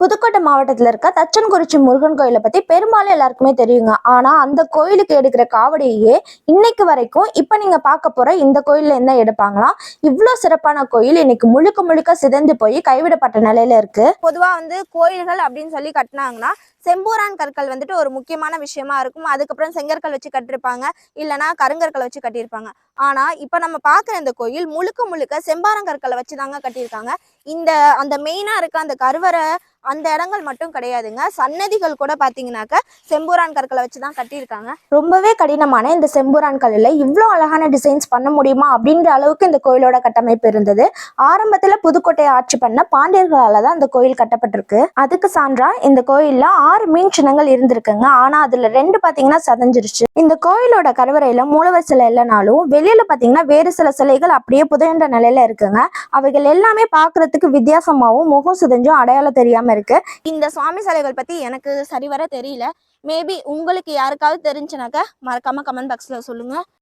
புதுக்கோட்டை மாவட்டத்துல இருக்க தச்சன்குறிச்சி முருகன் கோயிலை பத்தி பெரும்பாலும் எல்லாருக்குமே தெரியுங்க. ஆனா அந்த கோயிலுக்கு எடுக்கிற காவடியே இன்னைக்கு வரைக்கும் இப்ப நீங்க பார்க்க போற இந்த கோயில்ல என்ன எடுப்பாங்களாம். இவ்வளவு சிறப்பான கோயில் இன்னைக்கு முழுக்க முழுக்க சிதைந்து போய் கைவிடப்பட்ட நிலையில இருக்கு. பொதுவா கோயில்கள் அப்படின்னு சொல்லி கட்டினாங்கன்னா செம்பூரான் கற்கள் ஒரு முக்கியமான விஷயமா இருக்கும். அதுக்கப்புறம் செங்கற்கள் வச்சு கட்டிருப்பாங்க, இல்லைன்னா கருங்கற்களை வச்சு கட்டியிருப்பாங்க. ஆனா இப்ப நம்ம பாக்குற இந்த கோயில் முழுக்க முழுக்க செம்பாரங்கற்களை வச்சுதாங்க கட்டியிருக்காங்க. அந்த மெயினா இருக்க அந்த கருவறை அந்த இடங்கள் மட்டும் கிடையாதுங்க, சன்னதிகள் கூட பாத்தீங்கன்னாக்க செம்பூரான் கற்களை வச்சுதான் கட்டியிருக்காங்க. ரொம்பவே கடினமான இந்த செம்பூரான் கல்லில் இவ்வளோ அழகான டிசைன்ஸ் பண்ண முடியுமா அப்படின்ற அளவுக்கு இந்த கோயிலோட கட்டமைப்பு இருந்தது. ஆரம்பத்துல புதுக்கோட்டையை ஆட்சி பண்ண பாண்டியர்களால தான் இந்த கோயில் கட்டப்பட்டிருக்கு. அதுக்கு சான்றா இந்த கோயில்ல 6 மீன் சின்னங்கள் இருந்திருக்குங்க. ஆனா அதுல 2 பாத்தீங்கன்னா சதஞ்சிருச்சு. இந்த கோயிலோட கருவறையில மூலவர் சிலை இல்லைனாலும் வெளியில பாத்தீங்கன்னா வேறு சில சிலைகள் அப்படியே புதையண்ட நிலையில இருக்குங்க. அவைகள் எல்லாமே பாக்குறதுக்கு வித்தியாசமாவும் முகம் சிதைஞ்சும் அடையாளம் தெரியாம இருக்கு. இந்த சுவாமி சிலைகள் பத்தி எனக்கு சரிவர தெரியல. மேபி உங்களுக்கு யாருக்காவது தெரிஞ்சுனாக்க மறக்காம கமெண்ட் பாக்ஸ்ல சொல்லுங்க.